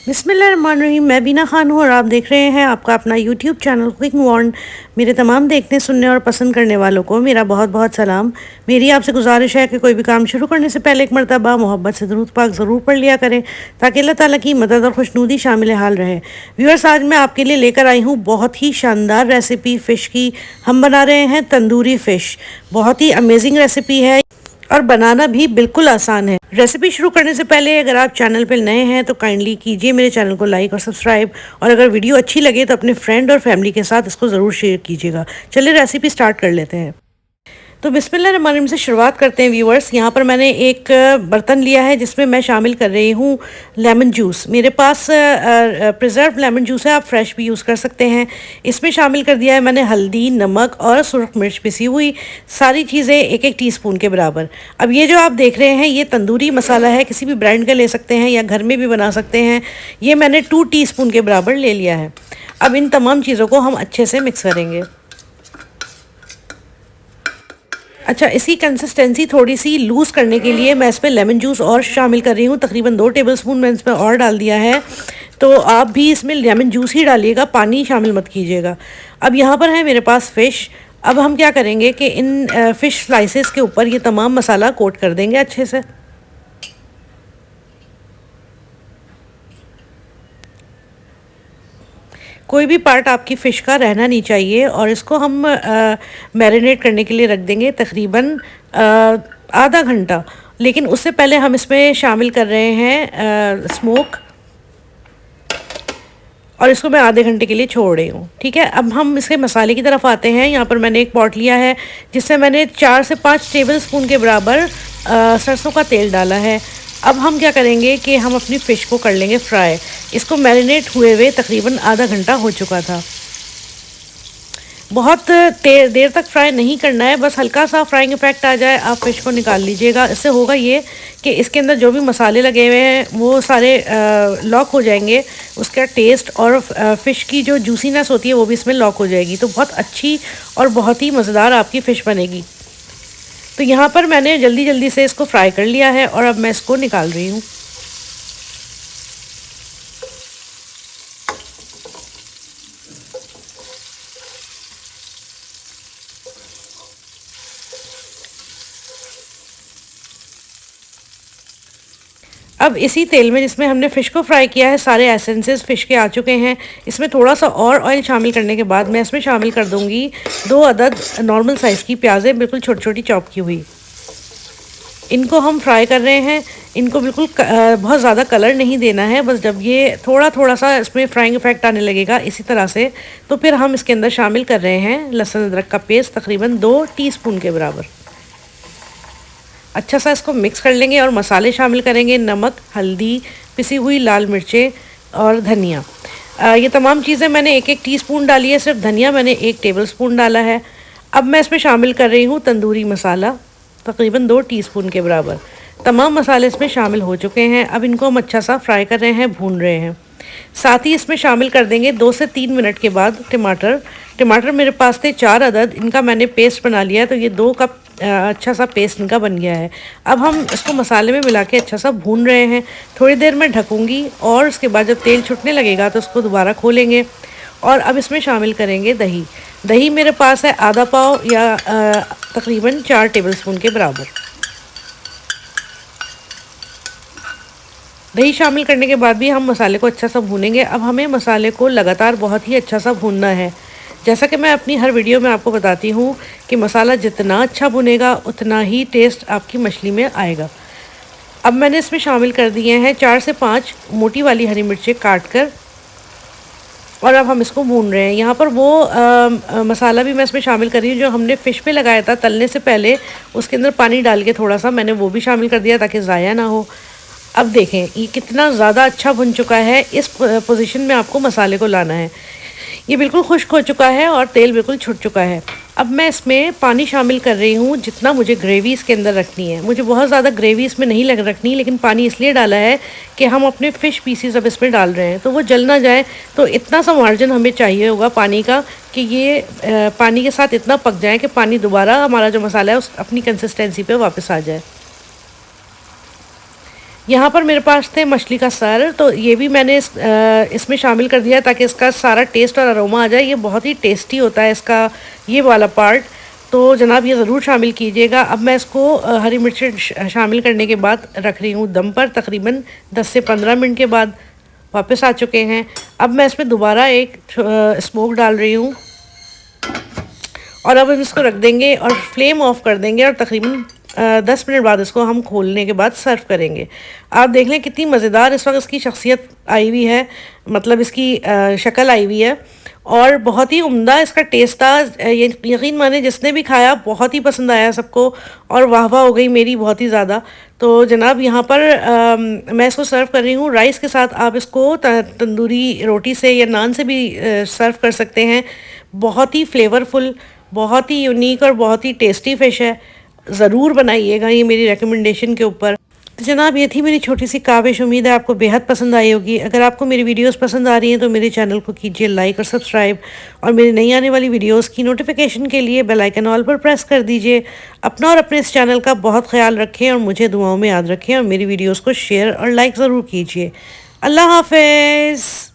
बिस्मिल्लाहिर्रहमानिर्रहीम। मैं बीना खान हूँ और आप देख रहे हैं आपका अपना यूट्यूब चैनल क्विक वॉन्ड। मेरे तमाम देखने सुनने और पसंद करने वालों को मेरा बहुत बहुत सलाम। मेरी आपसे गुजारिश है कि कोई भी काम शुरू करने से पहले एक मरतबा मोहब्बत से दरूद पाक ज़रूर पढ़ लिया करें ताकि अल्लाह ताला की मदद और खुशनुदी शामिल हाल रहे। व्यूअर्स, आज मैं आपके लिए लेकर आई हूँ बहुत ही शानदार रेसिपी फ़िश की। हम बना रहे हैं तंदूरी फ़िश। बहुत ही अमेजिंग रेसिपी है और बनाना भी बिल्कुल आसान है। रेसिपी शुरू करने से पहले अगर आप चैनल पर नए हैं तो काइंडली कीजिए मेरे चैनल को लाइक और सब्सक्राइब, और अगर वीडियो अच्छी लगे तो अपने फ्रेंड और फैमिली के साथ इसको ज़रूर शेयर कीजिएगा। चलिए रेसिपी स्टार्ट कर लेते हैं। तो बिस्मिल्लाहिर्रहमानिर्रहीम से शुरुआत करते हैं व्यूअर्स। यहाँ पर मैंने एक बर्तन लिया है जिसमें मैं शामिल कर रही हूँ लेमन जूस। मेरे पास प्रिजर्व लेमन जूस है, आप फ्रेश भी यूज़ कर सकते हैं। इसमें शामिल कर दिया है मैंने हल्दी, नमक और सुरख मिर्च पिसी हुई, सारी चीज़ें एक एक टीस्पून के बराबर। अब ये जो आप देख रहे हैं ये तंदूरी मसाला है, किसी भी ब्रांड का ले सकते हैं या घर में भी बना सकते हैं। ये मैंने 2 टीस्पून के बराबर ले लिया है। अब इन तमाम चीज़ों को हम अच्छे से मिक्स करेंगे। अच्छा, इसकी कंसिस्टेंसी थोड़ी सी लूज़ करने के लिए मैं इसमें लेमन जूस और शामिल कर रही हूँ। तकरीबन 2 टेबलस्पून मैंने इसमें और डाल दिया है। तो आप भी इसमें लेमन जूस ही डालिएगा, पानी शामिल मत कीजिएगा। अब यहाँ पर है मेरे पास फ़िश। अब हम क्या करेंगे कि इन फ़िश स्लाइसेस के ऊपर ये तमाम मसाला कोट कर देंगे अच्छे से। कोई भी पार्ट आपकी फ़िश का रहना नहीं चाहिए और इसको हम मैरिनेट करने के लिए रख देंगे तकरीबन आधा घंटा। लेकिन उससे पहले हम इसमें शामिल कर रहे हैं स्मोक, और इसको मैं आधे घंटे के लिए छोड़ रही हूँ। ठीक है, अब हम इसके मसाले की तरफ आते हैं। यहाँ पर मैंने एक पॉट लिया है जिससे मैंने 4 से 5 टेबल स्पून के बराबर सरसों का तेल डाला है। अब हम क्या करेंगे कि हम अपनी फ़िश को कर लेंगे फ्राई। इसको मैरिनेट हुए हुए तकरीबन आधा घंटा हो चुका था। बहुत देर तक फ्राई नहीं करना है, बस हल्का सा फ्राइंग इफेक्ट आ जाए आप फ़िश को निकाल लीजिएगा। इससे होगा ये कि इसके अंदर जो भी मसाले लगे हुए हैं वो सारे लॉक हो जाएंगे। उसका टेस्ट और फ़िश की जो जूसीनेस होती है वो भी इसमें लॉक हो जाएगी। तो बहुत अच्छी और बहुत ही मज़ेदार आपकी फ़िश बनेगी। तो यहाँ पर मैंने जल्दी जल्दी से इसको फ्राई कर लिया है और अब मैं इसको निकाल रही हूँ। अब इसी तेल में जिसमें हमने फ़िश को फ्राई किया है सारे एसेंसेस फ़िश के आ चुके हैं। इसमें थोड़ा सा और ऑयल शामिल करने के बाद मैं इसमें शामिल कर दूंगी 2 अदद नॉर्मल साइज़ की प्याज़ें, बिल्कुल छोटी छोटी चॉप की हुई। इनको हम फ्राई कर रहे हैं। इनको बिल्कुल बहुत ज़्यादा कलर नहीं देना है, बस जब ये थोड़ा थोड़ा सा इसमें फ्राइंग इफेक्ट आने लगेगा इसी तरह से, तो फिर हम इसके अंदर शामिल कर रहे हैं लहसुन अदरक का पेस्ट तकरीबन 2 टीस्पून के बराबर। अच्छा सा इसको मिक्स कर लेंगे और मसाले शामिल करेंगे, नमक, हल्दी, पिसी हुई लाल मिर्चें और धनिया। ये तमाम चीज़ें मैंने एक एक टीस्पून डाली है, सिर्फ धनिया मैंने 1 टेबलस्पून डाला है। अब मैं इसमें शामिल कर रही हूँ तंदूरी मसाला तकरीबन 2 टीस्पून के बराबर। तमाम मसाले इसमें शामिल हो चुके हैं। अब इनको हम अच्छा सा फ्राई कर रहे हैं, भून रहे हैं। साथ ही इसमें शामिल कर देंगे 2 से 3 मिनट के बाद टमाटर मेरे पास थे 4 अदद, इनका मैंने पेस्ट बना लिया है। तो ये 2 कप अच्छा सा पेस्ट इनका बन गया है। अब हम इसको मसाले में मिला के अच्छा सा भून रहे हैं। थोड़ी देर में ढकूंगी और उसके बाद जब तेल छूटने लगेगा तो उसको दोबारा खोलेंगे और अब इसमें शामिल करेंगे दही। दही मेरे पास है आधा पाव या तकरीबन 4 टेबलस्पून के बराबर। दही शामिल करने के बाद भी हम मसाले को अच्छा सा भूनेंगे। अब हमें मसाले को लगातार बहुत ही अच्छा सा भूनना है। जैसा कि मैं अपनी हर वीडियो में आपको बताती हूँ कि मसाला जितना अच्छा भुनेगा उतना ही टेस्ट आपकी मछली में आएगा। अब मैंने इसमें शामिल कर दिए हैं 4 से 5 मोटी वाली हरी मिर्चें काट कर, और अब हम इसको भून रहे हैं। यहाँ पर वो मसाला भी मैं इसमें शामिल कर रही हूँ जो हमने फ़िश पे लगाया था तलने से पहले। उसके अंदर पानी डाल के थोड़ा सा मैंने वो भी शामिल कर दिया ताकि ज़ाया ना हो। अब देखें ये कितना ज़्यादा अच्छा भुन चुका है। इस पोजीशन में आपको मसाले को लाना है। ये बिल्कुल खुश्क हो चुका है और तेल बिल्कुल छूट चुका है। अब मैं इसमें पानी शामिल कर रही हूँ जितना मुझे ग्रेवी इसके अंदर रखनी है। मुझे बहुत ज़्यादा ग्रेवी इसमें नहीं रखनी, लेकिन पानी इसलिए डाला है कि हम अपने फ़िश पीसीज अब इसमें डाल रहे हैं तो वो जल ना जाए। तो इतना सा मार्जिन हमें चाहिए होगा पानी का कि ये पानी के साथ इतना पक जाए कि पानी दोबारा हमारा जो मसाला है उस अपनी कंसिस्टेंसी पे वापस आ जाए। यहाँ पर मेरे पास थे मछली का सर, तो ये भी मैंने इसमें शामिल कर दिया ताकि इसका सारा टेस्ट और अरोमा आ जाए। ये बहुत ही टेस्टी होता है इसका ये वाला पार्ट, तो जनाब ये ज़रूर शामिल कीजिएगा। अब मैं इसको हरी मिर्च शामिल करने के बाद रख रही हूँ दम पर। तकरीबन 10 से 15 मिनट के बाद वापस आ चुके हैं। अब मैं इसमें दोबारा एक स्मोक डाल रही हूँ और अब हम इसको रख देंगे और फ्लेम ऑफ कर देंगे और तकरीबन 10 मिनट बाद इसको हम खोलने के बाद सर्व करेंगे। आप देख लें कितनी मज़ेदार इस वक्त इसकी शख्सियत आई हुई है, मतलब इसकी शक्ल आई हुई है और बहुत ही उम्दा इसका टेस्ट था। ये यकीन माने जिसने भी खाया बहुत ही पसंद आया सबको और वाह वाह हो गई मेरी बहुत ही ज़्यादा। तो जनाब यहाँ पर मैं इसको सर्व कर रही हूँ राइस के साथ। आप इसको तंदूरी रोटी से या नान से भी सर्व कर सकते हैं। बहुत ही फ्लेवरफुल, बहुत ही यूनिक और बहुत ही टेस्टी फ़िश है। ज़रूर बनाइएगा ये मेरी रिकमेंडेशन के ऊपर। तो जनाब ये थी मेरी छोटी सी काविश, उम्मीद है आपको बेहद पसंद आई होगी। अगर आपको मेरी वीडियोस पसंद आ रही हैं तो मेरे चैनल को कीजिए लाइक और सब्सक्राइब और मेरी नई आने वाली वीडियोस की नोटिफिकेशन के लिए बेल आइकन ऑल पर प्रेस कर दीजिए। अपना और अपने इस चैनल का बहुत ख्याल रखें और मुझे दुआओं में याद रखें और मेरी वीडियोज़ को शेयर और लाइक ज़रूर कीजिए। अल्लाह हाफिज़।